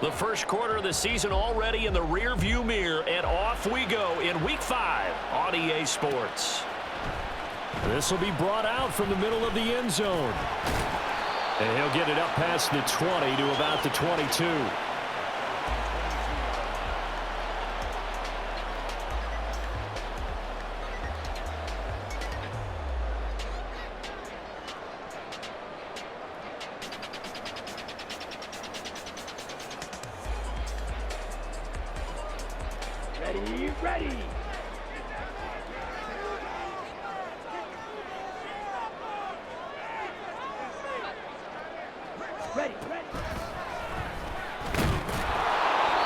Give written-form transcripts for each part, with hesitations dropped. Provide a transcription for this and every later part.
The first quarter of the season already in the rearview mirror, and off we go in Week 5 on EA Sports. This will be brought out from the middle of the end zone. And he'll get it up past the 20 to about the 22. Ready.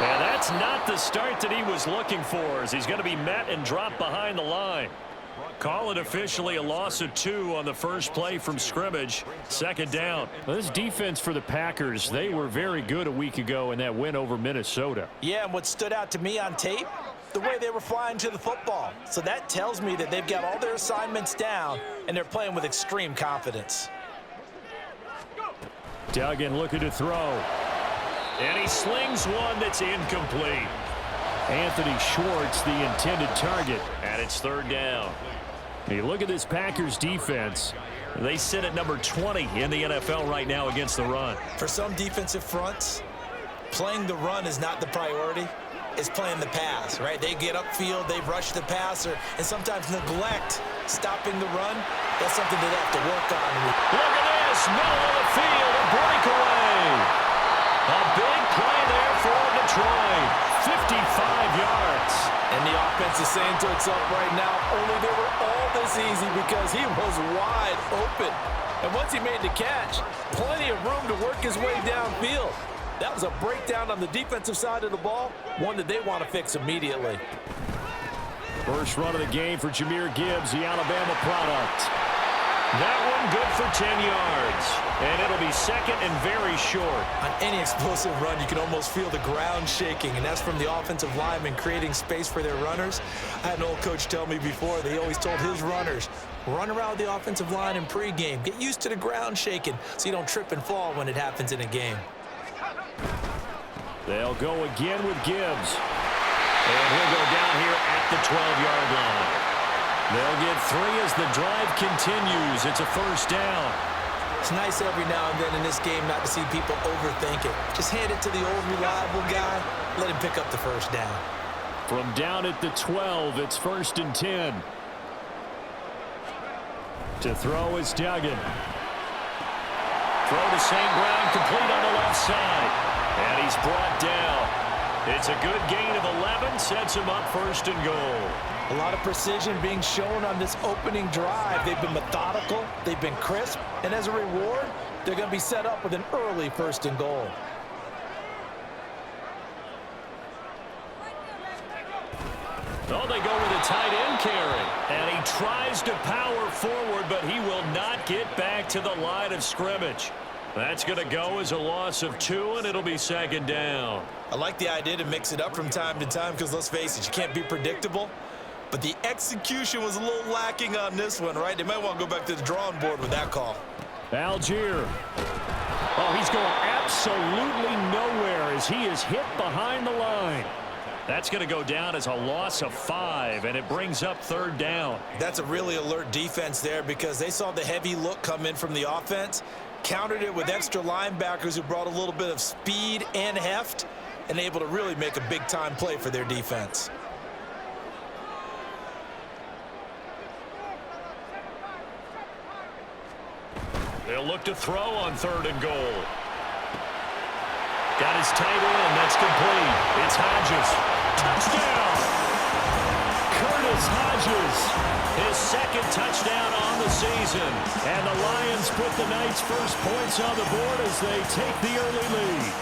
And that's not the start that he was looking for, as he's going to be met and dropped behind the line. Call it officially a loss of 2 on the first play from scrimmage. Second down. Well, this defense for the Packers, they were very good a week ago in that win over Minnesota. Yeah, and what stood out to me on tape, the way they were flying to the football. So that tells me that they've got all their assignments down, and they're playing with extreme confidence. Duggan looking to throw. And he slings one that's incomplete. Anthony Schwartz, the intended target. And it's third down. Hey, look at this Packers defense. They sit at number 20 in the NFL right now against the run. For some defensive fronts, playing the run is not the priority. It's playing the pass, right? They get upfield, they rush the passer, and sometimes neglect stopping the run. That's something they have to work on. Look at this, middle of the field, a breakaway. A big play there for Detroit, 55 yards. And the offense is saying to itself right now, only they were all this easy because he was wide open. And once he made the catch, plenty of room to work his way downfield. That was a breakdown on the defensive side of the ball, one that they want to fix immediately. First run of the game for Jahmyr Gibbs, the Alabama product. That one good for 10 yards. And it'll be second and very short. On any explosive run, you can almost feel the ground shaking, and that's from the offensive linemen creating space for their runners. I had an old coach tell me before, they always told his runners, run around the offensive line in pregame. Get used to the ground shaking so you don't trip and fall when it happens in a game. They'll go again with Gibbs. And he'll go down here at the 12-yard line. They'll get 3 as the drive continues. It's a first down. It's nice every now and then in this game not to see people overthink it. Just hand it to the old reliable guy. Let him pick up the first down. From down at the 12, it's 1st and 10. To throw is Duggan. Throw to St. Brown, complete on the left side. And he's brought down. It's a good gain of 11, sets him up 1st and goal. A lot of precision being shown on this opening drive. They've been methodical, they've been crisp, and as a reward, they're going to be set up with an early 1st and goal. Oh, they go with a tight end carry. And he tries to power forward, but he will not get back to the line of scrimmage. That's going to go as a loss of 2, and it'll be 2nd down. I like the idea to mix it up from time to time because, let's face it, you can't be predictable. But the execution was a little lacking on this one, right? They might want to go back to the drawing board with that call. Algier. Oh, he's going absolutely nowhere as he is hit behind the line. That's going to go down as a loss of 5, and it brings up 3rd down. That's a really alert defense there because they saw the heavy look come in from the offense, countered it with extra linebackers who brought a little bit of speed and heft, and able to really make a big-time play for their defense. They'll look to throw on 3rd and goal. Got his tight end. That's complete. It's Hodges. Touchdown! Curtis Hodges. His 2nd touchdown on the season. And the Lions put the Knights' first points on the board as they take the early lead.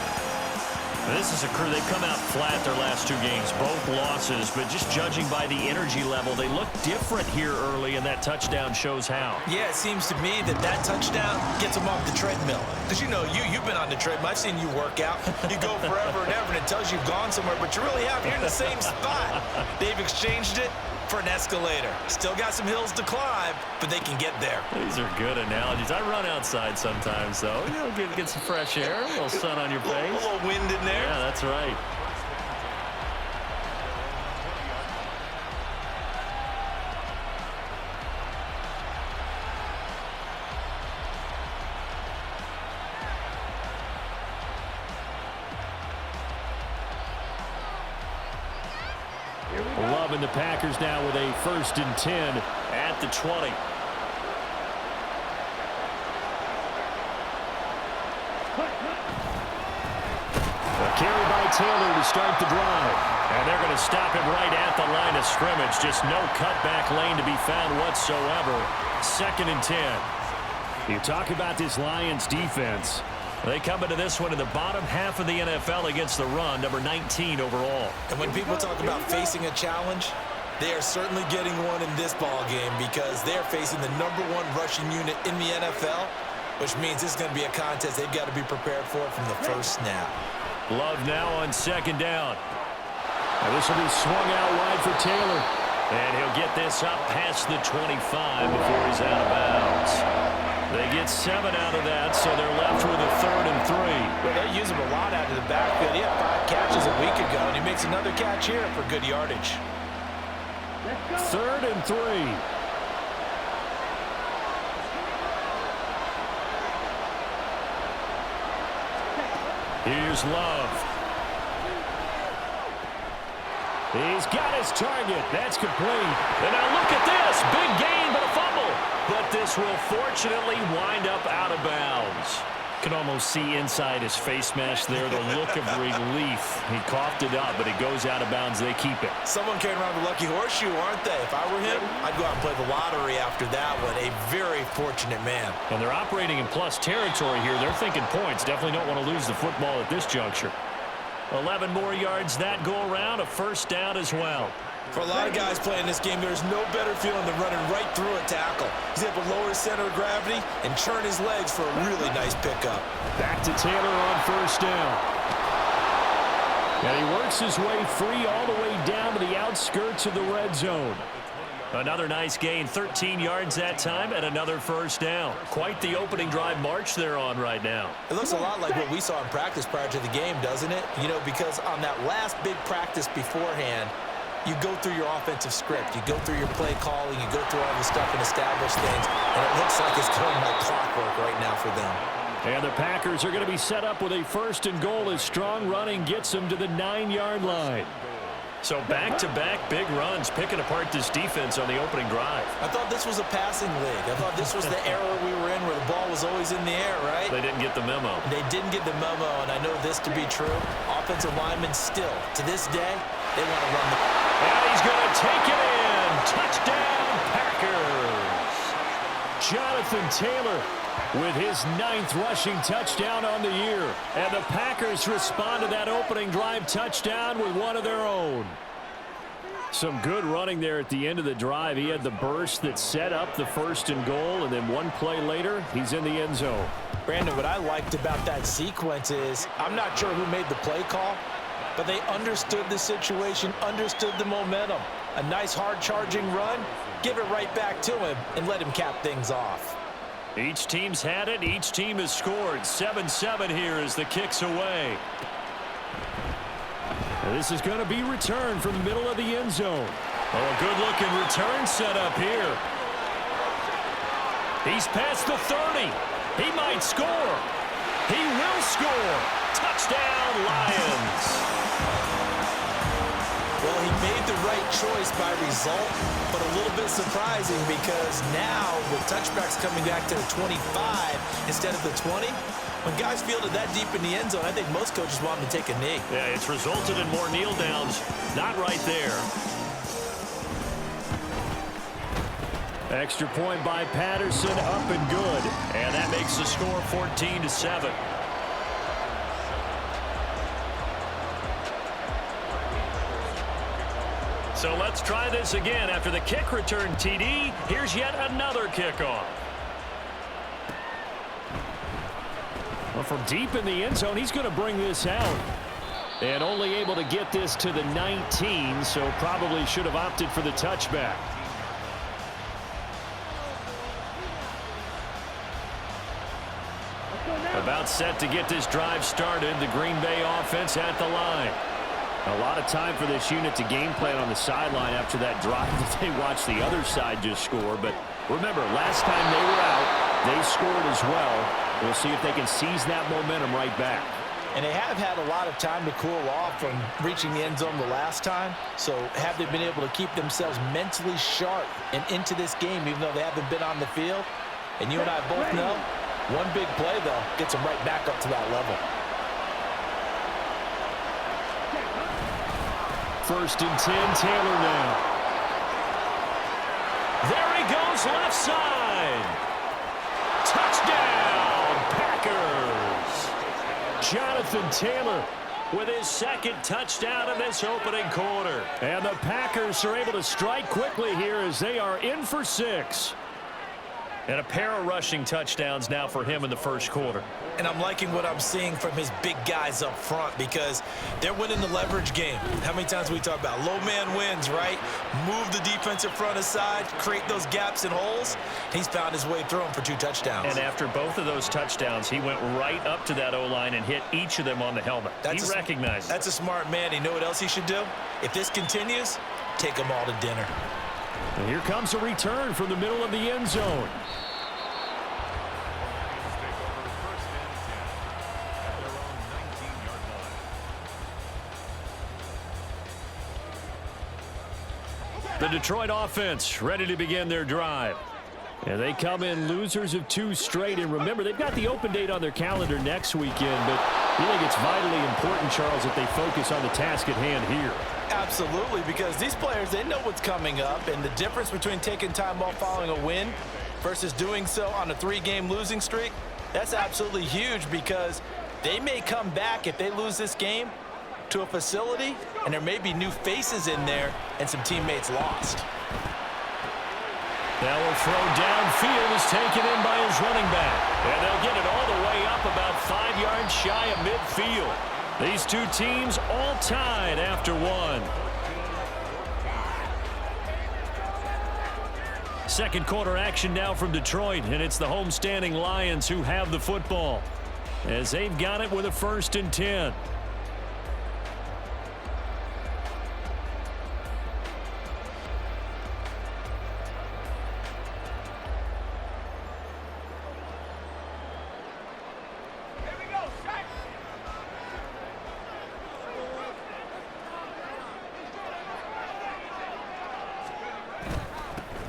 This is a crew. They've come out flat their last 2 games, both losses, but just judging by the energy level, they look different here early, and that touchdown shows how. Yeah, it seems to me that touchdown gets them off the treadmill. Because, you know, you've been on the treadmill. I've seen you work out. You go forever and ever, and it tells you you've gone somewhere, but you really have. You're in the same spot. They've exchanged it. for an escalator. Still got some hills to climb, but they can get there. These are good analogies. I run outside sometimes, though. You know, get some fresh air, a little sun on your face. A little wind in there. Yeah, that's right. Love and the Packers now with a 1st and 10 at the 20. A carry by Taylor to start the drive. And they're going to stop him right at the line of scrimmage. Just no cutback lane to be found whatsoever. 2nd and 10. You talk about this Lions defense. They come into this one in the bottom half of the NFL against the run, number 19 overall. And when people talk about facing a challenge, they are certainly getting one in this ball game because they're facing the #1 rushing unit in the NFL, which means this is going to be a contest they've got to be prepared for from the first snap. Love now on 2nd down. And this will be swung out wide for Taylor. And he'll get this up past the 25 before he's out of bounds. They get 7 out of that, so they're left with a 3rd and 3. Well, they use him a lot out of the backfield. He had 5 catches a week ago, and he makes another catch here for good yardage. 3rd and 3. Here's Love. He's got his target. That's complete. And now look at this. Big gain, but a fumble. But this will fortunately wind up out of bounds. Can almost see inside his face mask there the look of relief. He coughed it up, but it goes out of bounds. They keep it. Someone carrying around the lucky horseshoe, aren't they? If I were him, I'd go out and play the lottery after that one. A very fortunate man. And they're operating in plus territory here. They're thinking points. Definitely don't want to lose the football at this juncture. 11 more yards that go around. A 1st down as well. For a lot of guys playing this game, there's no better feeling than running right through a tackle. He's able to lower his center of gravity and churn his legs for a really nice pickup. Back to Taylor on 1st down. And he works his way free all the way down to the outskirts of the red zone. Another nice gain, 13 yards that time, and another 1st down. Quite the opening drive march they're on right now. It looks a lot like what we saw in practice prior to the game, doesn't it? You know, because on that last big practice beforehand, you go through your offensive script. You go through your play calling. You go through all the stuff and establish things. And it looks like it's going like clockwork right now for them. And the Packers are going to be set up with a 1st and goal as strong running gets them to the 9-yard line. So back-to-back big runs, picking apart this defense on the opening drive. I thought this was a passing league. I thought this was the era we were in where the ball was always in the air, right? They didn't get the memo. They didn't get the memo, and I know this to be true. Offensive linemen still, to this day, they want to run the... And he's going to take it in. Touchdown, Packers. Jonathan Taylor with his 9th rushing touchdown on the year. And the Packers respond to that opening drive touchdown with one of their own. Some good running there at the end of the drive. He had the burst that set up the 1st and goal, and then one play later, he's in the end zone. Brandon, what I liked about that sequence is, I'm not sure who made the play call, but they understood the situation, understood the momentum. A nice hard-charging run, give it right back to him, and let him cap things off. Each team's had it. Each team has scored. 7-7 here as the kick's away. And this is going to be returned from the middle of the end zone. Oh, a good-looking return set up here. He's past the 30. He might score. He will score. Touchdown, Lions. Well, he made the right choice by result, but a little bit surprising because now with touchbacks coming back to the 25 instead of the 20, when guys fielded that deep in the end zone, I think most coaches want them to take a knee. Yeah, it's resulted in more kneel downs. Not right there. Extra point by Patterson, up and good. And that makes the score 14-7. So let's try this again. After the kick return TD, here's yet another kickoff. Well, from deep in the end zone, he's going to bring this out. And only able to get this to the 19, so probably should have opted for the touchback. About set to get this drive started. The Green Bay offense at the line. A lot of time for this unit to game plan on the sideline after that drive that they watched the other side just score. But remember, last time they were out, they scored as well. We'll see if they can seize that momentum right back. And they have had a lot of time to cool off from reaching the end zone the last time. So have they been able to keep themselves mentally sharp and into this game even though they haven't been on the field? And you and I both know, one big play, though, gets them right back up to that level. First and 10, Taylor now. There he goes, left side. Touchdown, Packers. Jonathan Taylor With his second touchdown in this opening quarter. And the Packers are able to strike quickly here as they are in for 6. And a pair of rushing touchdowns now for him in the first quarter. And I'm liking what I'm seeing from his big guys up front because they're winning the leverage game. How many times we talk about low man wins, right? Move the defensive front aside, create those gaps and holes. He's found his way through them for 2 touchdowns. And after both of those touchdowns, he went right up to that O-line and hit each of them on the helmet. He recognized it. That's a smart man. You know what else he should do? If this continues, take them all to dinner. And here comes a return from the middle of the end zone. The Detroit offense ready to begin their drive. And they come in losers of 2 straight. And remember, they've got the open date on their calendar next weekend. But you think it's vitally important, Charles, that they focus on the task at hand here. Absolutely, because these players, they know what's coming up. And the difference between taking time off following a win versus doing so on a 3-game losing streak, that's absolutely huge because they may come back if they lose this game to a facility, and there may be new faces in there and some teammates lost. That will throw downfield is taken in by his running back. And they'll get it all the way up about 5 yards shy of midfield. These 2 teams all tied after 1. Second quarter action now from Detroit, and it's the homestanding Lions who have the football as they've got it with a 1st and 10.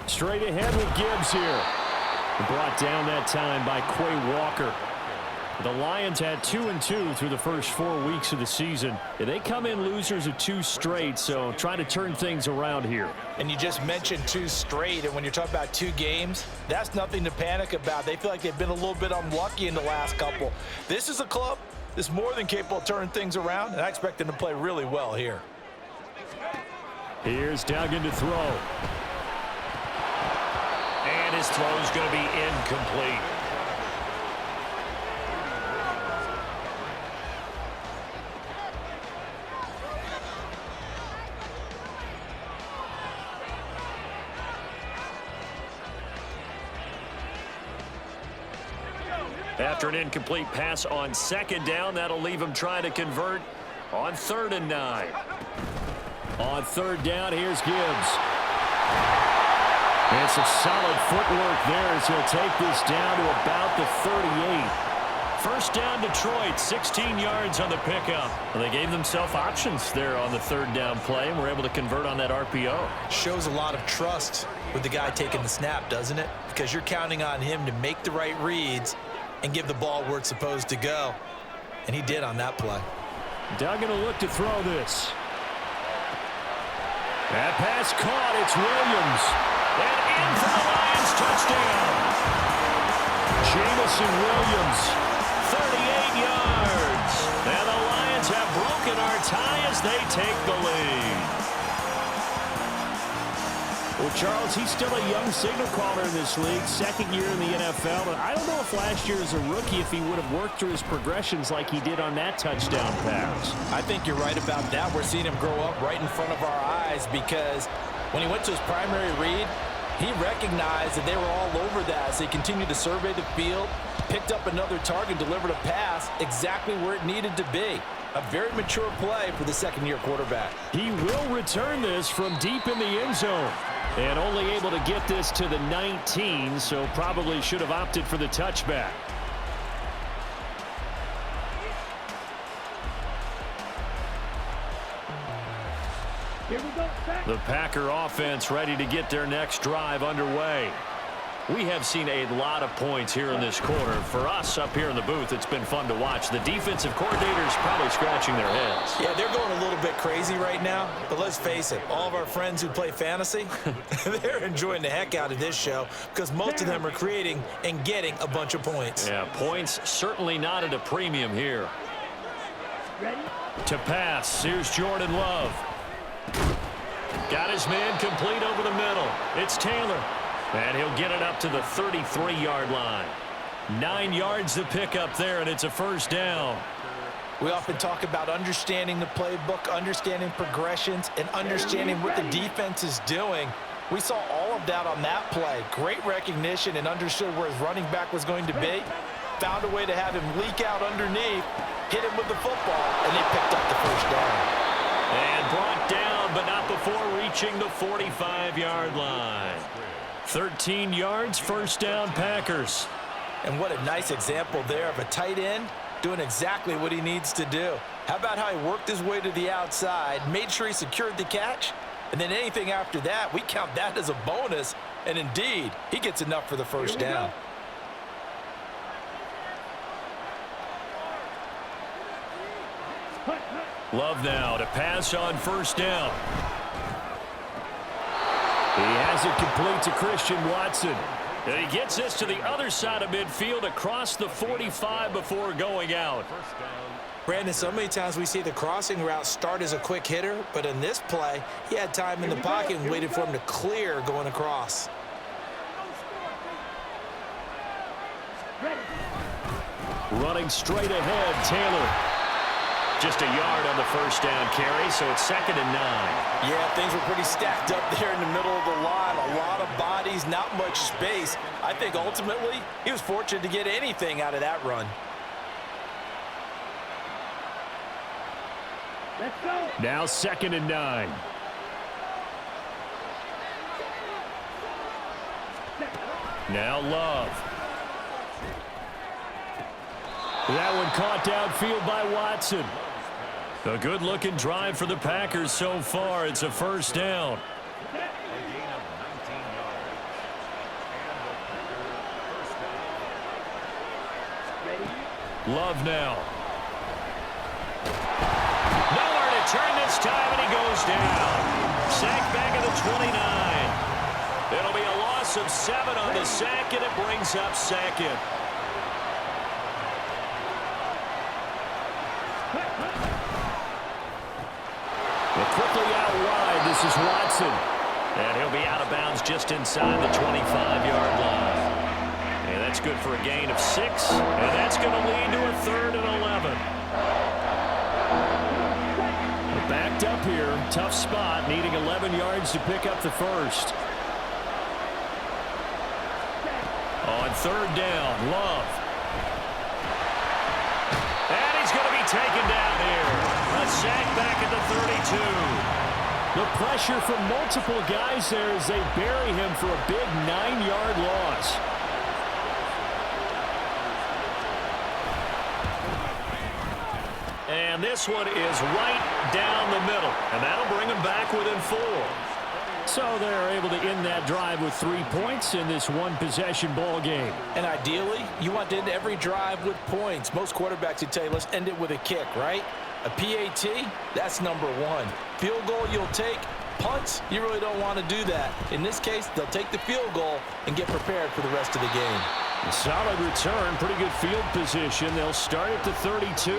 Straight ahead with Gibbs here. Brought down that time by Quay Walker. The Lions had 2-2 through the first 4 weeks of the season. They come in losers of 2 straight, so trying to turn things around here. And you just mentioned 2 straight, and when you're talking about 2 games, that's nothing to panic about. They feel like they've been a little bit unlucky in the last couple. This is a club that's more than capable of turning things around, and I expect them to play really well here. Here's Duggan to throw. And his throw is going to be incomplete. After an incomplete pass on 2nd down, that'll leave him trying to convert on 3rd and 9. On 3rd down, here's Gibbs. And some solid footwork there as he'll take this down to about the 38. First down, Detroit, 16 yards on the pickup. Well, they gave themselves options there on the 3rd down play and were able to convert on that RPO. Shows a lot of trust with the guy taking the snap, doesn't it? Because you're counting on him to make the right reads and give the ball where it's supposed to go. And he did on that play. Duggan will look to throw this. That pass caught. It's Williams. And in for the Lions, touchdown. Jamison Williams. 38 yards. And the Lions have broken our tie as they take the lead. Well, Charles, he's still a young signal caller in this league, second year in the NFL. But I don't know if last year as a rookie, if he would have worked through his progressions like he did on that touchdown pass. I think you're right about that. We're seeing him grow up right in front of our eyes because when he went to his primary read, he recognized that they were all over that as they continued to survey the field, picked up another target, delivered a pass exactly where it needed to be. A very mature play for the second-year quarterback. He will return this from deep in the end zone. And only able to get this to the 19, so probably should have opted for the touchback. Here we go, back. The Packer offense ready to get their next drive underway. We have seen a lot of points here in this quarter. For us up here in the booth, it's been fun to watch. The defensive coordinators probably scratching their heads. Yeah, they're going a little bit crazy right now, but let's face it, all of our friends who play fantasy, they're enjoying the heck out of this show because most of them are creating and getting a bunch of points. Yeah, points certainly not at a premium here. Ready? To pass, here's Jordan Love. Got his man complete over the middle. It's Taylor. And he'll get it up to the 33-yard line. 9 yards to pick up there, and it's a first down. We often talk about understanding the playbook, understanding progressions, and understanding what the defense is doing. We saw all of that on that play. Great recognition and understood where his running back was going to be. Found a way to have him leak out underneath, hit him with the football, and they picked up the first down. And brought down, but not before reaching the 45-yard line. 13 yards, first down, Packers. And what a nice example there of a tight end doing exactly what he needs to do. How about how he worked his way to the outside, made sure he secured the catch, and then anything after that, we count that as a bonus. And indeed, he gets enough for the first down. Love now to pass on first down. He has it complete to Christian Watson. And he gets this to the other side of midfield across the 45 before going out. Brandon, so many times we see the crossing route start as a quick hitter, but in this play, he had time in the pocket and waited for him to clear going across. Running straight ahead, Taylor. Just a yard on the first down carry, so it's 2nd and 9. Yeah, things were pretty stacked up there in the middle of the line. A lot of bodies, not much space. I think ultimately he was fortunate to get anything out of that run. Let's go. Now 2nd and 9. Now Love. That one caught downfield by Watson. A good-looking drive for the Packers so far. It's a first down. Love now. Nowhere to turn this time, and he goes down. Sack back at the 29. It'll be a loss of 7 on the sack, and it brings up 2nd. Quickly out wide, this is Watson. And he'll be out of bounds just inside the 25-yard line. And that's good for a gain of 6. And that's going to lead to a 3rd and 11. We're backed up here, tough spot, needing 11 yards to pick up the first. On 3rd down, Love. And he's going to be taken down here. A sack back at the 32. The pressure from multiple guys there as they bury him for a big 9-yard loss. And this one is right down the middle. And that'll bring him back within 4. So they're able to end that drive with 3 points in this one-possession ball game. And ideally, you want to end every drive with points. Most quarterbacks would tell you, let's end it with a kick, right? A PAT, that's number 1. Field goal you'll take. Punts, you really don't want to do that. In this case, they'll take the field goal and get prepared for the rest of the game. A solid return, pretty good field position. They'll start at the 32.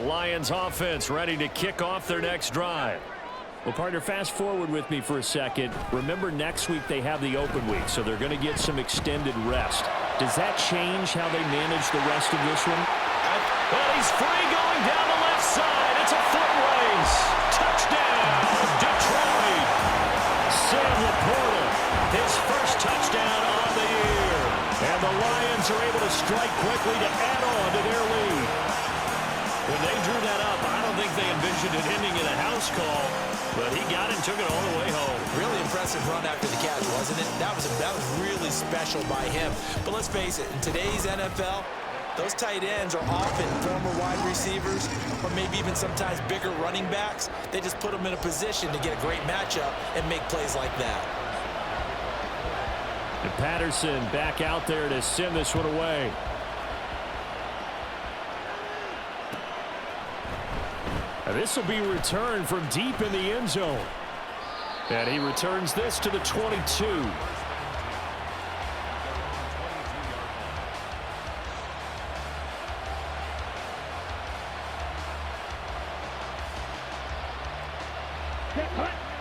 Lions offense ready to kick off their next drive. Well, partner, fast forward with me for a second. Remember, next week they have the open week, so they're going to get some extended rest. Does that change how they manage the rest of this one? Well, he's free going down the left side. It's a foot race. Touchdown, Detroit. Sam Laporta, his first touchdown on the year. And the Lions are able to strike quickly to add on to their lead. When they drew that up, I don't think they envisioned it ending in a house call, but he got it and took it all the way home. Really impressive run after the catch, wasn't it? That was really special by him. But let's face it, in today's NFL, those tight ends are often former wide receivers or maybe even sometimes bigger running backs. They just put them in a position to get a great matchup and make plays like that. And Patterson back out there to send this one away. This will be returned from deep in the end zone. And he returns this to the 22.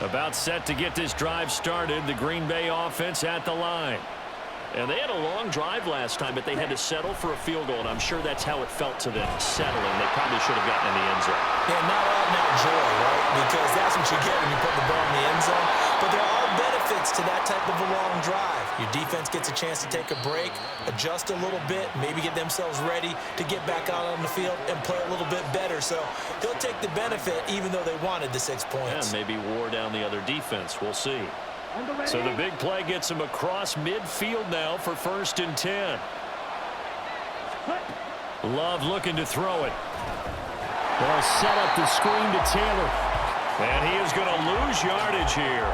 About set to get this drive started. The Green Bay offense at the line. And they had a long drive last time, but they had to settle for a field goal, and I'm sure that's how it felt to them, settling. They probably should have gotten in the end zone. Yeah, not all not joy, right? Because that's what you get when you put the ball in the end zone. But there are benefits to that type of a long drive. Your defense gets a chance to take a break, adjust a little bit, maybe get themselves ready to get back out on the field and play a little bit better. So they'll take the benefit even though they wanted the 6 points. Yeah, maybe wore down the other defense. We'll see. So the big play gets him across midfield now for 1st and 10. Love looking to throw it. They'll set up the screen to Taylor. And he is going to lose yardage here.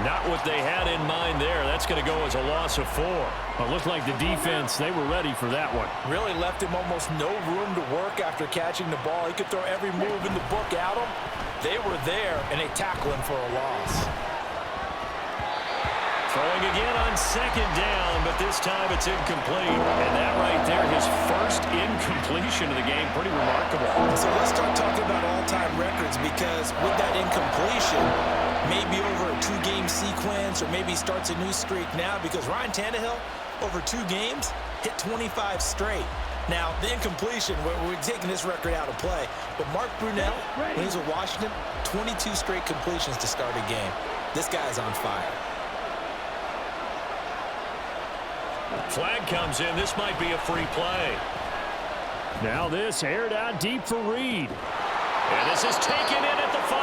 Not what they had in mind there. That's going to go as a loss of 4. Well, it looked like the defense, they were ready for that one. Really left him almost no room to work after catching the ball. He could throw every move in the book at him. They were there, and they tackle him for a loss. Throwing again on 2nd down, but this time it's incomplete. And that right there, his first incompletion of the game, pretty remarkable. So let's start talking about all-time records, because with that incompletion, maybe over a 2-game sequence, or maybe starts a new streak now, because Ryan Tannehill, over 2 games, hit 25 straight. Now, the incompletion, we're taking this record out of play, but Mark Brunell, when he was with Washington, 22 straight completions to start a game. This guy's on fire. Flag comes in. This might be a free play. Now this aired out deep for Reed. And this is taken in at the 5.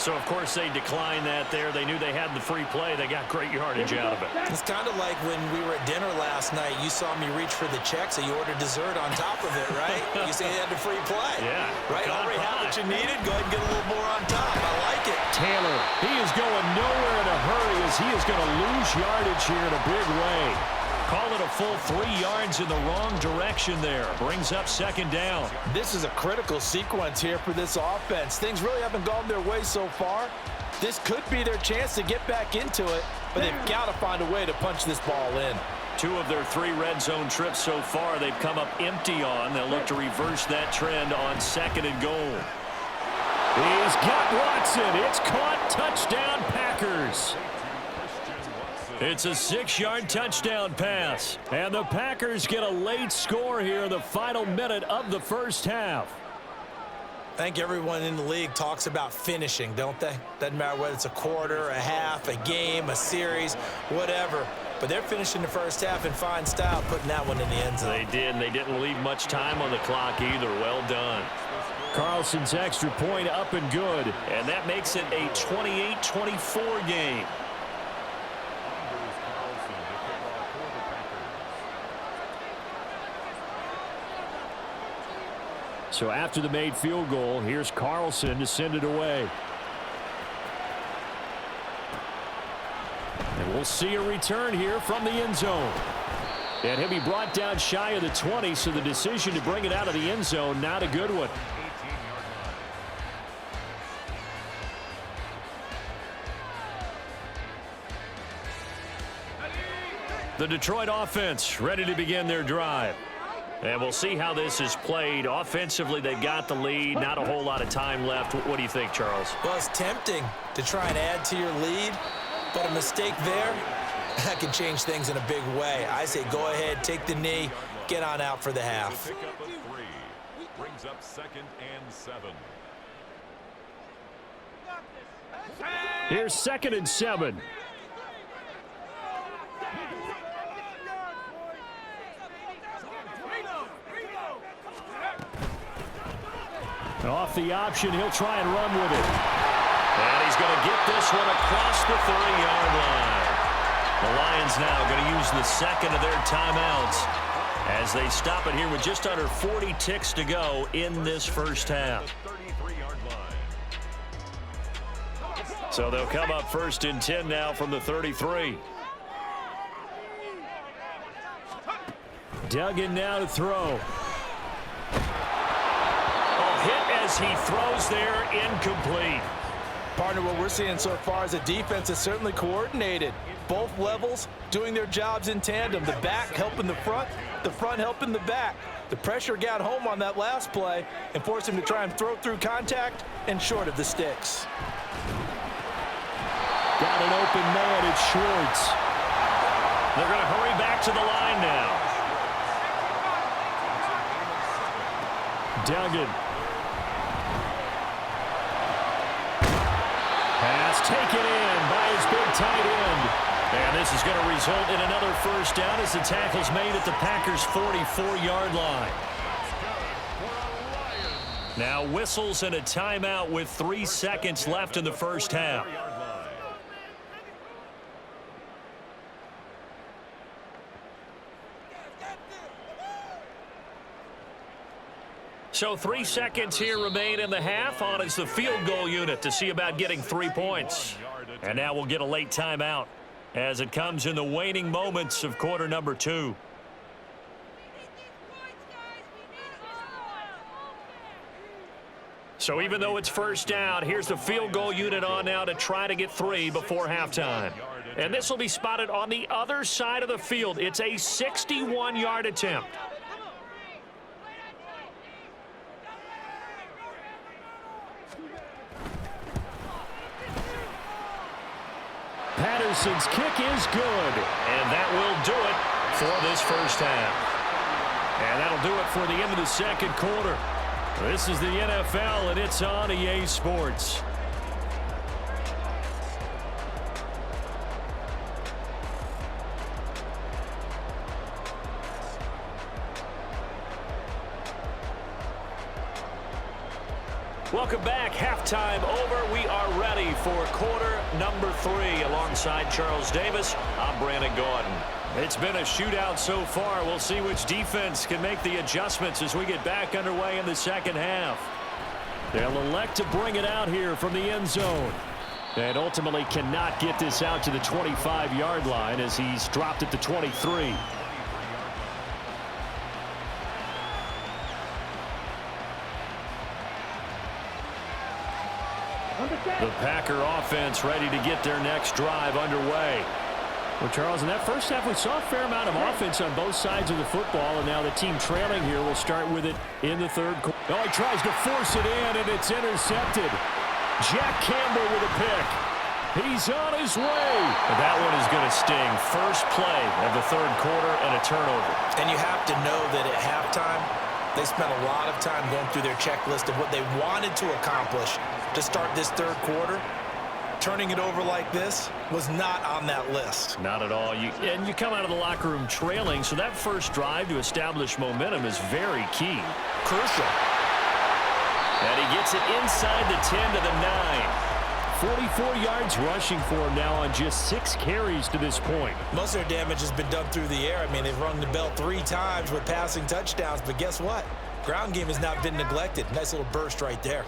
So, of course, they declined that there. They knew they had the free play. They got great yardage out of it. It's kind of like when we were at dinner last night. You saw me reach for the check, so you ordered dessert on top of it, right? You say you had the free play. Yeah. Right? Already had what you needed. Go ahead and get a little more on top. I like it. Taylor, he is going nowhere in a hurry as he is going to lose yardage here in a big way. Call it a full 3 yards in the wrong direction there. Brings up 2nd down. This is a critical sequence here for this offense. Things really haven't gone their way so far. This could be their chance to get back into it, but they've got to find a way to punch this ball in. 2 of their 3 red zone trips so far, they've come up empty on. They'll look to reverse that trend on 2nd and goal. He's got Watson. It's caught. Touchdown, Packers. It's a 6-yard touchdown pass. And the Packers get a late score here in the final minute of the first half. I think everyone in the league talks about finishing, don't they? Doesn't matter whether it's a quarter, a half, a game, a series, whatever. But they're finishing the first half in fine style, putting that one in the end zone. They did, and they didn't leave much time on the clock either. Well done. Carlson's extra point up and good. And that makes it a 28-24 game. So after the made field goal, here's Carlson to send it away. And we'll see a return here from the end zone. And he'll be brought down shy of the 20, so the decision to bring it out of the end zone, not a good one. The Detroit offense ready to begin their drive. And we'll see how this is played. Offensively, they've got the lead. Not a whole lot of time left. What do you think, Charles? Well, it's tempting to try and add to your lead, but a mistake there, that can change things in a big way. I say go ahead, take the knee, get on out for the half. Pick up a 3. Brings up 2nd and 7. Here's 2nd and 7. Off the option, he'll try and run with it. And he's going to get this one across the 30-yard line. The Lions now going to use the second of their timeouts as they stop it here with just under 40 ticks to go in this first half. 33-yard line. So they'll come up 1st and 10 now from the 33. Duggan now to throw. Hit as he throws there, incomplete. Partner, what we're seeing so far is the defense is certainly coordinated. Both levels doing their jobs in tandem. The back helping the front helping the back. The pressure got home on that last play and forced him to try and throw through contact and short of the sticks. Got an open man, it's Schwartz. They're going to hurry back to the line now. Duggan. Pass taken in by his big tight end. And this is going to result in another first down as the tackle's made at the Packers' 44-yard line. Now whistles and a timeout with 3 seconds left in the first half. So 3 seconds here remain in the half. On is the field goal unit to see about getting 3 points. And now we'll get a late timeout as it comes in the waning moments of quarter number 2. So even though it's first down, here's the field goal unit on now to try to get 3 before halftime. And this will be spotted on the other side of the field. It's a 61-yard attempt. Patterson's kick is good. And that will do it for this first half. And that'll do it for the end of the second quarter. This is the NFL, and it's on EA Sports. Welcome back. Halftime over. We are ready for quarter number 3. Alongside Charles Davis, I'm Brandon Gordon. It's been a shootout so far. We'll see which defense can make the adjustments as we get back underway in the second half. They'll elect to bring it out here from the end zone. And ultimately cannot get this out to the 25-yard line as he's dropped at the 23. The Packer offense ready to get their next drive underway. Well, Charles, in that first half, we saw a fair amount of offense on both sides of the football, and now the team trailing here will start with it in the third quarter. Oh, he tries to force it in, and it's intercepted. Jack Campbell with a pick. He's on his way. And that one is going to sting. First play of the third quarter and a turnover. And you have to know that at halftime, they spent a lot of time going through their checklist of what they wanted to accomplish to start this third quarter. Turning it over like this was not on that list. Not at all. And you come out of the locker room trailing, so that first drive to establish momentum is very key. Crucial. And he gets it inside the 10 to the 9. 44 yards rushing for him now on just 6 carries to this point. Most of their damage has been done through the air. I mean, they've rung the bell 3 times with passing touchdowns, but guess what? Ground game has not been neglected. Nice little burst right there.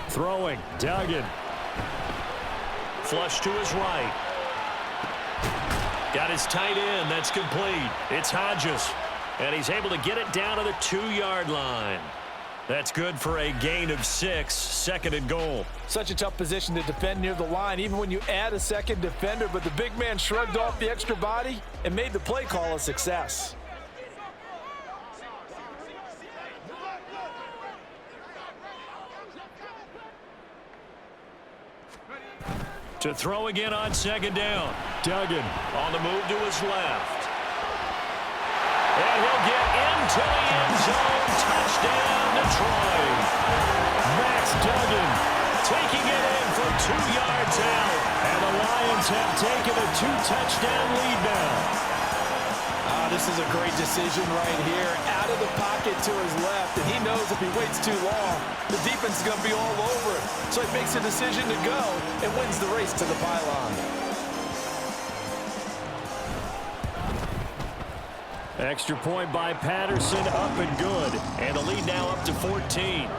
Throwing, Duggan. Flush to his right. Got his tight end. That's complete. It's Hodges. And he's able to get it down to the 2-yard line. That's good for a gain of 6, 2nd and goal. Such a tough position to defend near the line, even when you add a second defender, but the big man shrugged off the extra body and made the play call a success. To throw again on 2nd down. Duggan On the move to his left. And he'll get into the end zone. Touchdown, Detroit. Max Duggan Taking it in for 2 yards out. and the Lions have taken a 2-touchdown lead now. This is a great decision right here. Out of the pocket to his left, and he knows if he waits too long, the defense is going to be all over it. So he makes a decision to go and wins the race to the pylon. Extra point by Patterson, up and good. And the lead now up to 14.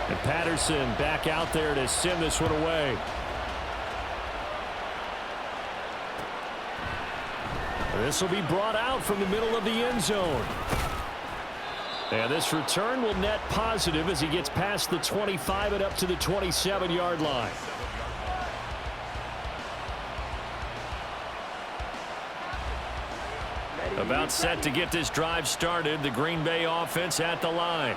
And Patterson back out there to send this one away. This will be brought out from the middle of the end zone. And this return will net positive as he gets past the 25 and up to the 27-yard line. About set to get this drive started. The Green Bay offense at the line.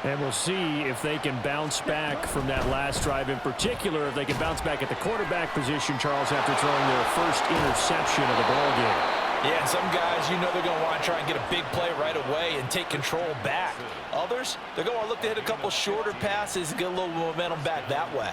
And we'll see if they can bounce back from that last drive. In particular, if they can bounce back at the quarterback position, Charles, after throwing their first interception of the ballgame. Yeah, some guys, you know they're going to want to try and get a big play right away and take control back. Others, they're going to look to hit a couple shorter passes and get a little momentum back that way.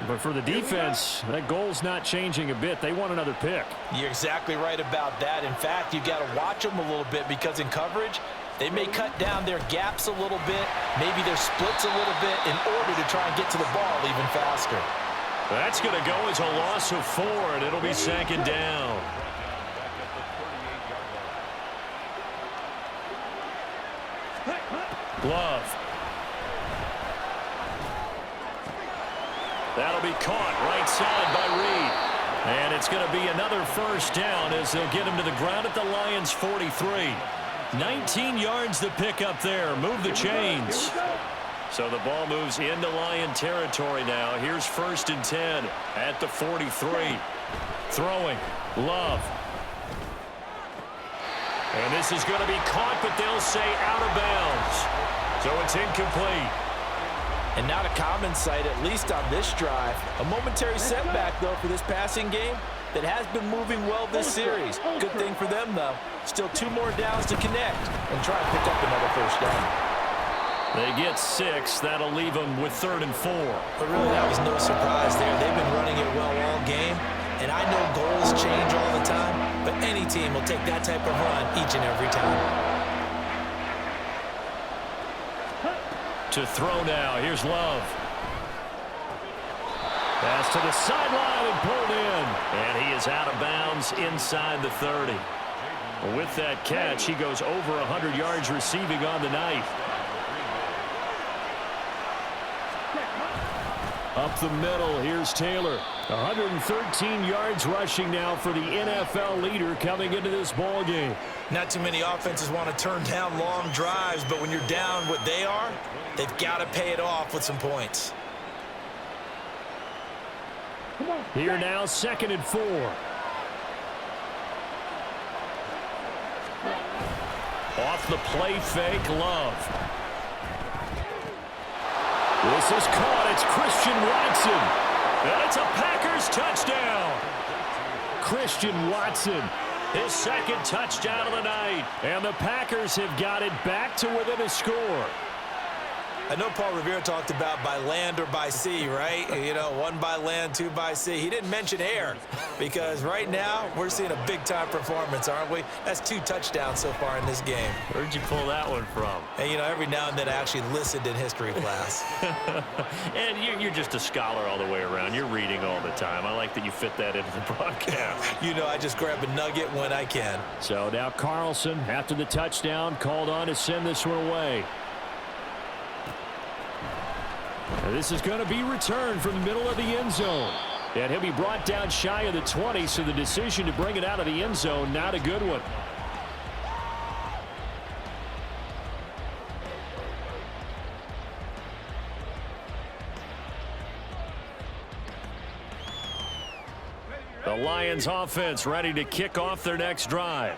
But for the defense, that goal's not changing a bit. They want another pick. You're exactly right about that. In fact, you've got to watch them a little bit because in coverage, they may cut down their gaps a little bit, maybe their splits a little bit in order to try and get to the ball even faster. That's going to go as a loss of 4, and it'll be 2nd down. Love. That'll be caught right side by Reed. And it's going to be another first down as they'll get him to the ground at the Lions' 43. 19 yards to pick up there. Move the chains. So the ball moves into Lion territory now. Here's 1st and 10 at the 43. Throwing. Love. And this is going to be caught, but they'll say out of bounds. So it's incomplete. And not a common sight, at least on this drive. A momentary setback, though, for this passing game that has been moving well this series. Good thing for them, though. Still 2 more downs to connect and try and pick up another first down. They get 6. That'll leave them with 3rd and 4. But really, that was no surprise there. They've been running it well all game. And I know goals change all the time, but any team will take that type of run each and every time. To throw now. Here's Love. Pass to the sideline and pulled in. And he is out of bounds inside the 30. With that catch, he goes over 100 yards receiving on the night. Up the middle, here's Taylor. 113 yards rushing now for the NFL leader coming into this ball game. Not too many offenses want to turn down long drives, but when you're down what they are, they've got to pay it off with some points. Here now, 2nd and 4. Off the play fake, Love. This is caught. It's Christian Watson. And it's a Packers touchdown. Christian Watson. His 2nd touchdown of the night. And the Packers have got it back to within a score. I know Paul Revere talked about by land or by sea, right? You know, 1 by land, 2 by sea. He didn't mention air because right now we're seeing a big-time performance, aren't we? That's 2 touchdowns so far in this game. Where'd you pull that one from? And, you know, every now and then I actually listened in history class. And you're just a scholar all the way around. You're reading all the time. I like that you fit that into the broadcast. You know, I just grab a nugget when I can. So now Carlson, after the touchdown, called on to send this one away. And this is going to be returned from the middle of the end zone. And he'll be brought down shy of the 20, so the decision to bring it out of the end zone, not a good one. Lions offense ready to kick off their next drive.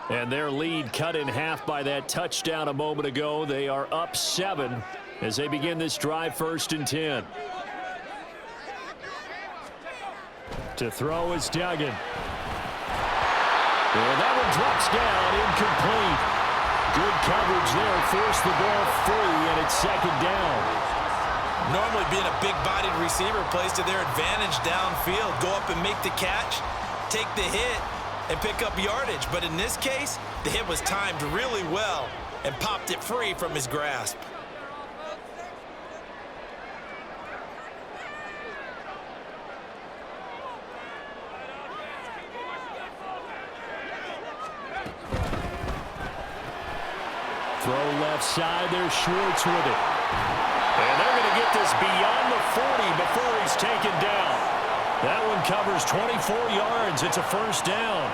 And their lead cut in half by that touchdown a moment ago. They are up 7 as they begin this drive, 1st and 10. To throw is Duggan. And that one drops down, incomplete. Good coverage there, forced the ball free, and it's 2nd down. Normally being a big-bodied receiver plays to their advantage downfield. Go up and make the catch, take the hit, and pick up yardage. But in this case, the hit was timed really well and popped it free from his grasp. Throw left side, there's Schwartz with it. And they're going to get this beyond the 40 before he's taken down. That one covers 24 yards. It's a 1st down.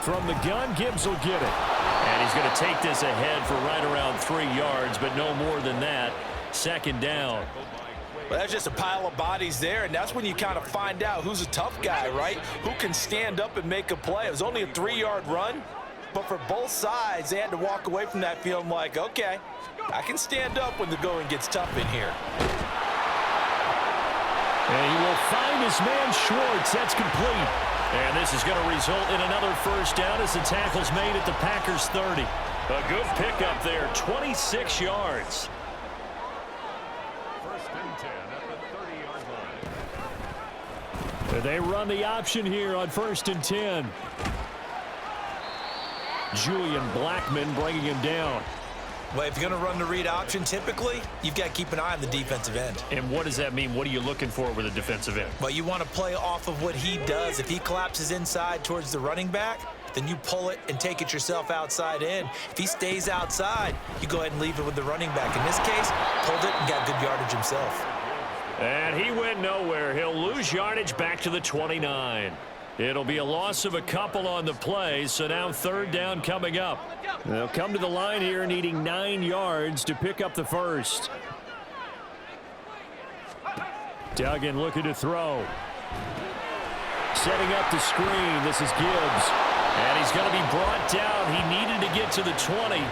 From the gun, Gibbs will get it. And he's going to take this ahead for right around 3 yards, but no more than that. 2nd down. Well, that's just a pile of bodies there, and that's when you kind of find out who's a tough guy, right? Who can stand up and make a play. It was only a 3-yard run, but for both sides, they had to walk away from that feeling like, okay, I can stand up when the going gets tough in here. And he will find his man Schwartz. That's complete. And this is going to result in another 1st down as the tackle's made at the Packers' 30. A good pickup there, 26 yards. They run the option here on 1st and 10. Julian Blackmon bringing him down. Well, if you're going to run the read option, typically, you've got to keep an eye on the defensive end. And what does that mean? What are you looking for with a defensive end? Well, you want to play off of what he does. If he collapses inside towards the running back, then you pull it and take it yourself outside in. If he stays outside, you go ahead and leave it with the running back. In this case, pulled it and got good yardage himself. And he went nowhere. He'll lose yardage back to the 29. It'll be a loss of a couple on the play, so now 3rd down coming up. They'll come to the line here needing 9 yards to pick up the 1st. Duggan looking to throw. Setting up the screen. This is Gibbs. And he's going to be brought down. He needed to get to the 20,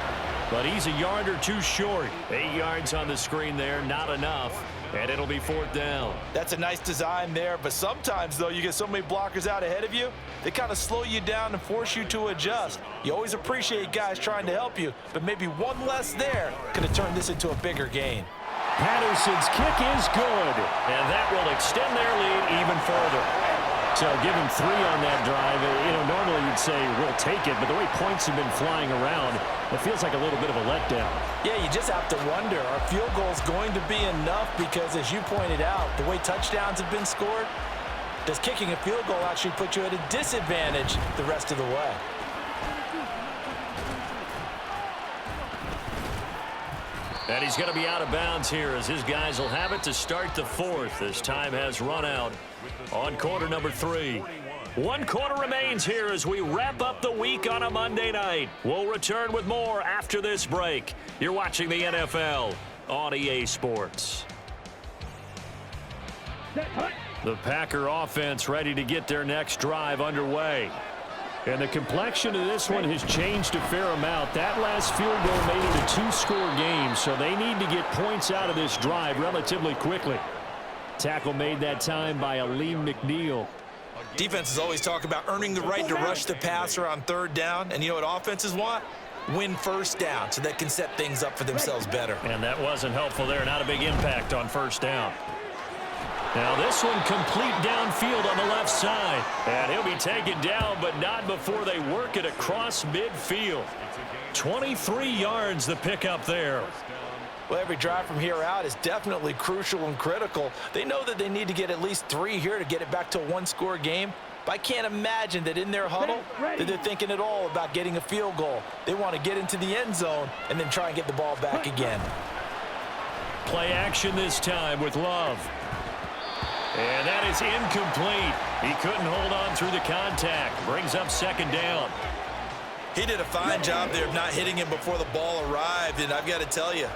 but he's a yard or 2 short. 8 yards on the screen there, not enough. And it'll be 4th down. That's a nice design there, but sometimes, though, you get so many blockers out ahead of you, they kind of slow you down and force you to adjust. You always appreciate guys trying to help you, but maybe one less there could have turned this into a bigger gain. Patterson's kick is good, and that will extend their lead even further. So give him 3 on that drive. Normally you'd say we'll take it, but the way points have been flying around, it feels like a little bit of a letdown. Yeah, you just have to wonder, are field goals going to be enough? Because as you pointed out, the way touchdowns have been scored, does kicking a field goal actually put you at a disadvantage the rest of the way? And he's going to be out of bounds here as his guys will have it to start the 4th as time has run out on quarter number 3. 1 quarter remains here as we wrap up the week on a Monday night. We'll return with more after this break. You're watching the NFL on EA Sports. The Packer offense ready to get their next drive underway. And the complexion of this one has changed a fair amount. That last field goal made it a 2-score game, so they need to get points out of this drive relatively quickly. Tackle made that time by Aleem McNeil. Defenses always talk about earning the right to rush the passer on 3rd down, and you know what offenses want? Win 1st down so they can set things up for themselves better. And that wasn't helpful there. Not a big impact on 1st down. Now this one complete downfield on the left side. And he'll be taken down, but not before they work it across midfield. 23 yards the pickup there. Well, every drive from here out is definitely crucial and critical. They know that they need to get at least 3 here to get it back to a 1-score game. But I can't imagine that in their huddle that they're thinking at all about getting a field goal. They want to get into the end zone and then try and get the ball back again. Play action this time with Love. And that is incomplete. He couldn't hold on through the contact. Brings up 2nd down. He did a fine job there of not hitting him before the ball arrived. And I've got to tell you,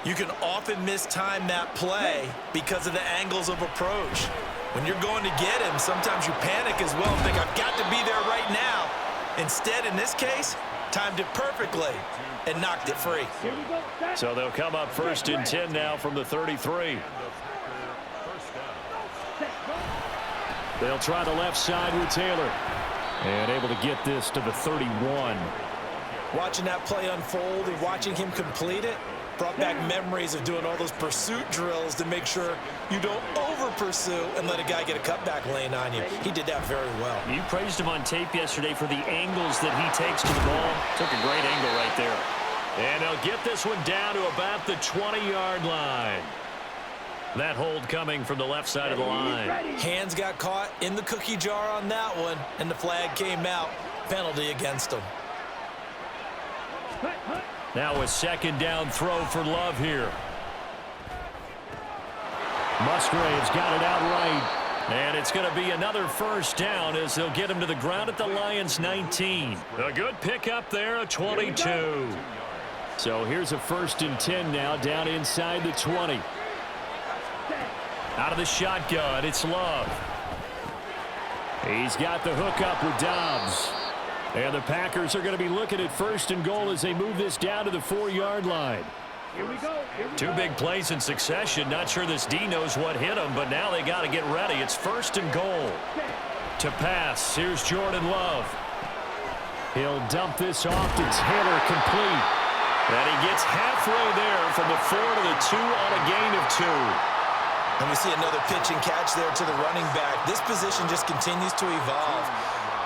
You can often mistime that play because of the angles of approach. When you're going to get him, sometimes you panic as well and think, I've got to be there right now. Instead, in this case, timed it perfectly and knocked it free. Here we go. Set. So they'll come up first and 10 now from the 33. Set. Go. They'll try the left side with Taylor. And able to get this to the 31. Watching that play unfold and watching him complete it brought back memories of doing all those pursuit drills to make sure you don't over-pursue and let a guy get a cutback lane on you. He did that very well. You praised him on tape yesterday for the angles that he takes to the ball. Took a great angle right there. And they'll get this one down to about the 20-yard line. That hold coming from the left side of the line. Hands got caught in the cookie jar on that one, and the flag came out. Penalty against him. Now a second down throw for Love here. Musgrave's got it out right. And it's going to be another first down as they'll get him to the ground at the Lions' 19. A good pickup there, a 22. So here's a first and 10 now down inside the 20. Out of the shotgun, it's Love. He's got the hook up with Dobbs. And the Packers are going to be looking at first and goal as they move this down to the 4-yard line. Here we go. Here we Two go. big plays in succession. Not sure this D knows what hit him, but now they got to get ready. It's first and goal. To pass, here's Jordan Love. He'll dump this off to Taylor, complete. And he gets halfway there from the 4 to the 2 on a gain of 2. And we see another pitch and catch there to the running back. This position just continues to evolve.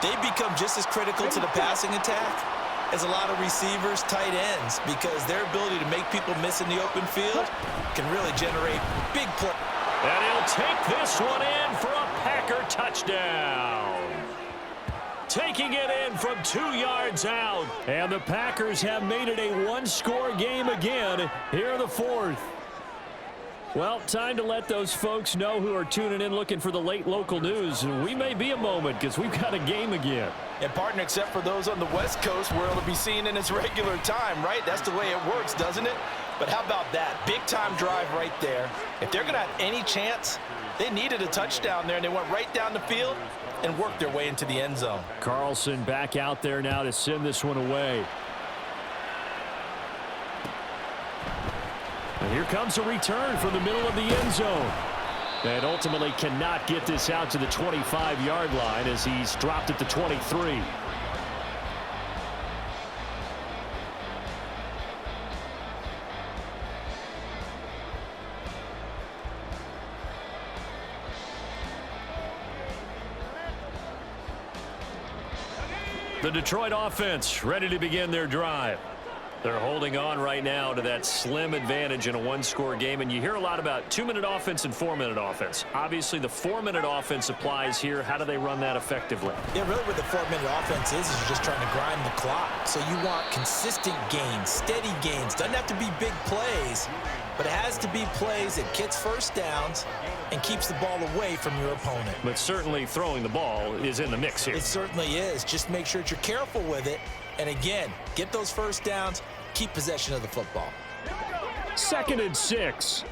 They become just as critical to the passing attack as a lot of receivers, tight ends, because their ability to make people miss in the open field can really generate big plays. And he'll take this one in for a Packer touchdown. Taking it in from 2 yards out. And the Packers have made it a one-score game again here in the 4th. Well, time to let those folks know who are tuning in looking for the late local news. We may be a moment because we've got a game again. And partner, except for those on the West Coast where it'll be seen in its regular time, right? That's the way it works, doesn't it? But how about that? Big-time drive right there. If they're going to have any chance, they needed a touchdown there, and they went right down the field and worked their way into the end zone. Carlson back out there now to send this one away. And here comes a return from the middle of the end zone. And ultimately cannot get this out to the 25-yard line as he's dropped at the 23. The Detroit offense ready to begin their drive. They're holding on right now to that slim advantage in a one-score game, and you hear a lot about 2-minute offense and 4-minute offense. Obviously, the 4-minute offense applies here. How do they run that effectively? Yeah, really what the 4-minute offense is you're just trying to grind the clock. So you want consistent gains, steady gains. Doesn't have to be big plays, but it has to be plays that gets first downs and keeps the ball away from your opponent. But certainly throwing the ball is in the mix here. It certainly is. Just make sure that you're careful with it. And again, get those first downs, keep possession of the football. 2nd and 6.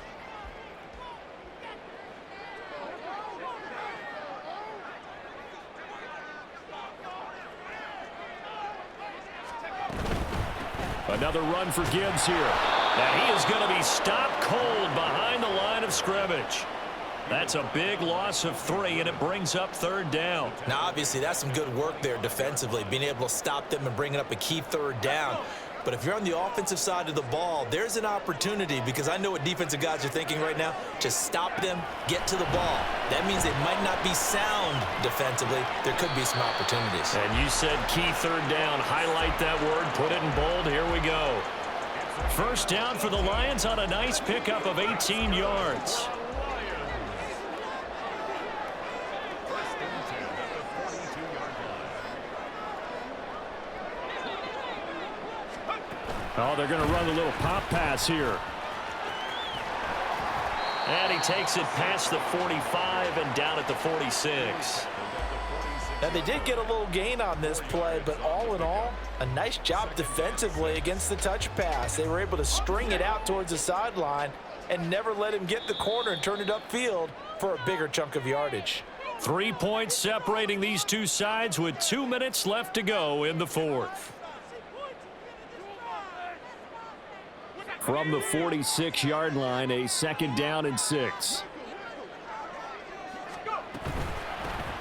Another run for Gibbs here. And he is going to be stopped cold behind the line of scrimmage. That's a big loss of 3, and it brings up 3rd down. Now, obviously, that's some good work there defensively, being able to stop them and bringing up a key 3rd down. But if you're on the offensive side of the ball, there's an opportunity, because I know what defensive guys are thinking right now. Just stop them, get to the ball. That means they might not be sound defensively. There could be some opportunities. And you said key 3rd down. Highlight that word, put it in bold. Here we go. First down for the Lions on a nice pickup of 18 yards. Oh, they're going to run a little pop pass here. And he takes it past the 45 and down at the 46. Now, they did get a little gain on this play, but all in all, a nice job defensively against the touch pass. They were able to string it out towards the sideline and never let him get the corner and turn it upfield for a bigger chunk of yardage. 3 points separating these two sides with 2 minutes left to go in the fourth. From the 46-yard line, a 2nd down and 6.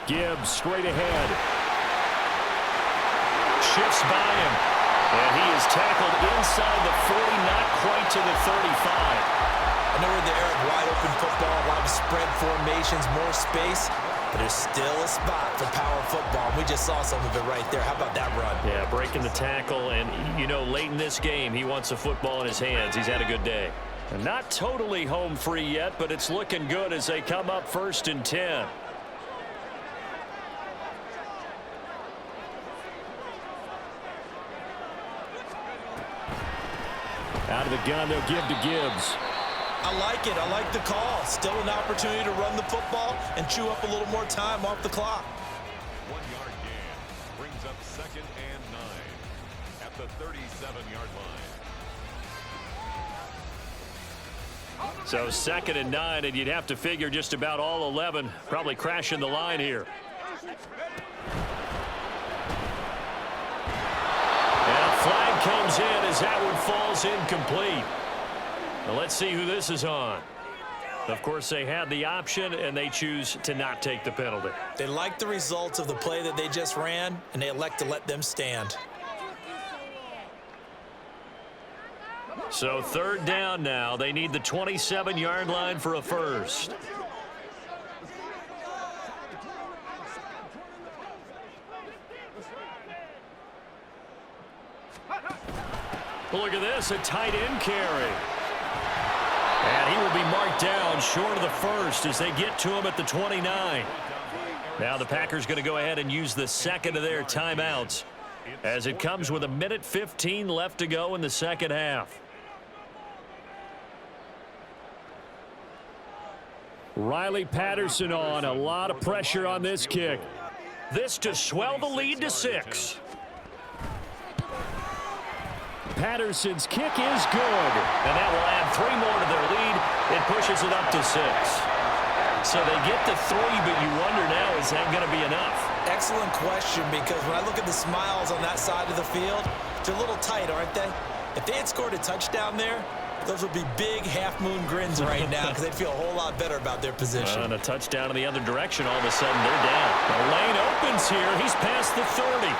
Gibbs straight ahead. Shifts by him. And he is tackled inside the 40, not quite to the 35. I know we're in the era of wide-open football, a lot of spread formations, more space, but there's still a spot for power football. We just saw some of it right there. How about that run? Yeah, breaking the tackle, and, you know, late in this game, he wants the football in his hands. He's had a good day. And not totally home free yet, but it's looking good as they come up 1st and 10. Out of the gun, they'll give to Gibbs. I like it. I like the call. Still an opportunity to run the football and chew up a little more time off the clock. 1-yard gain brings up 2nd and 9 at the 37-yard line. So 2nd and 9, and you'd have to figure just about all 11 probably crashing the line here. And a flag comes in as that one falls incomplete. Now let's see who this is on. Of course, they had the option, and they choose to not take the penalty. They like the results of the play that they just ran, and they elect to let them stand. So 3rd down now. They need the 27-yard line for a first. Look at this, a tight end carry. And he will be marked down short of the first as they get to him at the 29. Now the Packers going to go ahead and use the 2nd of their timeouts as it comes with 1:15 left to go in the 2nd half. Riley Patterson on. A lot of pressure on this kick. This to swell the lead to 6. Patterson's kick is good. And that will add 3 more to their lead. It pushes it up to 6. So they get to 3, but you wonder now, is that going to be enough? Excellent question, because when I look at the smiles on that side of the field, they're a little tight, aren't they? If they had scored a touchdown there, those would be big half-moon grins right now because they'd feel a whole lot better about their position. And a touchdown in the other direction, all of a sudden they're down. The lane opens here. He's past the 30.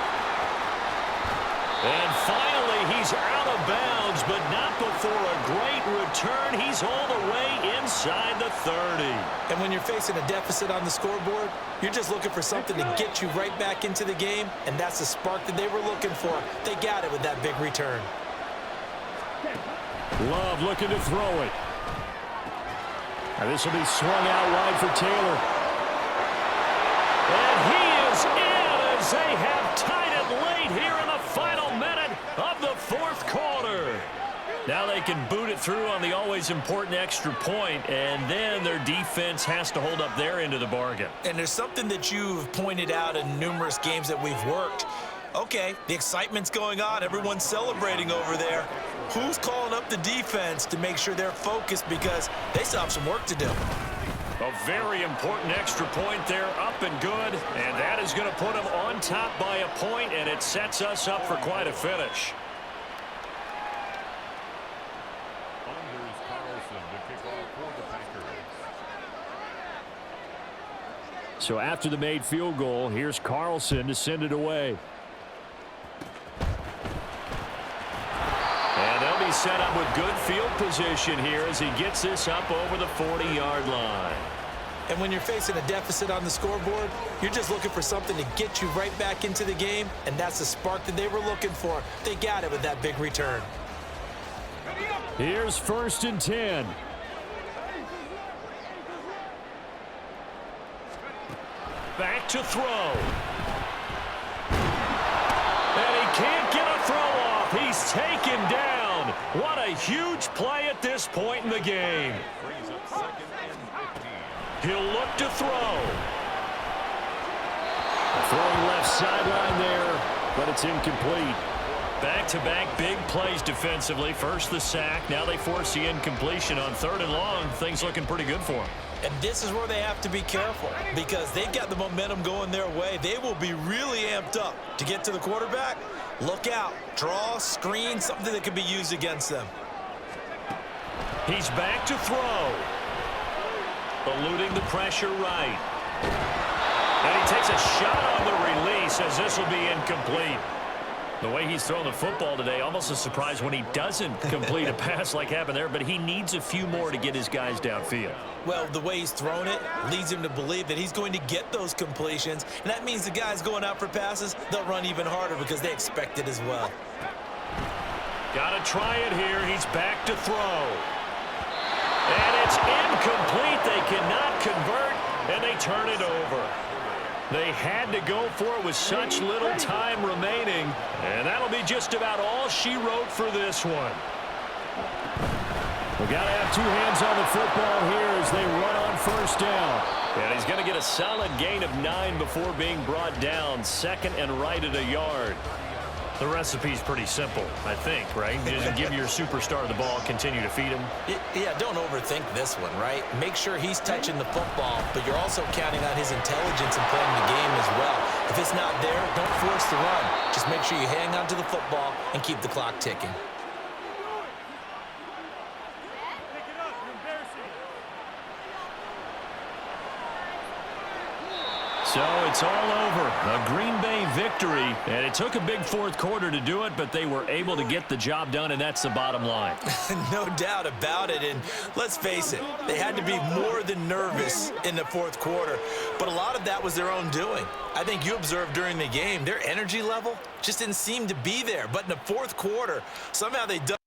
And finally, he's out of bounds, but not before a great return. He's all the way inside the 30. And when you're facing a deficit on the scoreboard, you're just looking for something to get you right back into the game, and that's the spark that they were looking for. They got it with that big return. Love looking to throw it. And this will be swung out wide for Taylor. And he is in as they have tied it late here in the final minute of the 4th quarter. Now they can boot it through on the always important extra point, and then their defense has to hold up their end of the bargain. And there's something that you've pointed out in numerous games that we've worked. Okay, the excitement's going on. Everyone's celebrating over there. Who's calling up the defense to make sure they're focused because they still have some work to do? A very important extra point there, up and good, and that is going to put them on top by a point, and it sets us up for quite a finish. Anders Carlson to kick off for the Packers. So after the made field goal, here's Carlson to send it away. And they'll be set up with good field position here as he gets this up over the 40-yard line. And when you're facing a deficit on the scoreboard, you're just looking for something to get you right back into the game, and that's the spark that they were looking for. They got it with that big return. Here's 1st and 10. Back to throw. And he can't get a throw off. He's taken down. What a huge play at this point in the game. Brings up 2nd and 15. He'll look to throw. Throwing left sideline there, but it's incomplete. Back-to-back big plays defensively. First the sack. Now they force the incompletion on 3rd and long. Things looking pretty good for them. And this is where they have to be careful because they've got the momentum going their way. They will be really amped up to get to the quarterback. Look out. Draw, screen, something that could be used against them. He's back to throw. Eluding the pressure right. And he takes a shot on the release as this will be incomplete. The way he's throwing the football today, almost a surprise when he doesn't complete a pass like happened there, but he needs a few more to get his guys downfield. Well, the way he's thrown it leads him to believe that he's going to get those completions, and that means the guys going out for passes, they'll run even harder because they expect it as well. Got to try it here. He's back to throw. And it's incomplete. They cannot convert, and they turn it over. They had to go for it with such little time remaining, and that'll be just about all she wrote for this one. We got to have two hands on the football here as they run on 1st down. And he's going to get a solid gain of 9 before being brought down. 2nd and right at a yard. The recipe's pretty simple, I think, right? Just give your superstar the ball, continue to feed him. Yeah, don't overthink this one, right? Make sure he's touching the football, but you're also counting on his intelligence in playing the game as well. If it's not there, don't force the run. Just make sure you hang on to the football and keep the clock ticking. So it's all over. A Green Bay victory, and it took a big 4th quarter to do it, but they were able to get the job done, and that's the bottom line. No doubt about it, and let's face it, they had to be more than nervous in the 4th quarter, but a lot of that was their own doing. I think you observed during the game, their energy level just didn't seem to be there, but in the 4th quarter, somehow they dug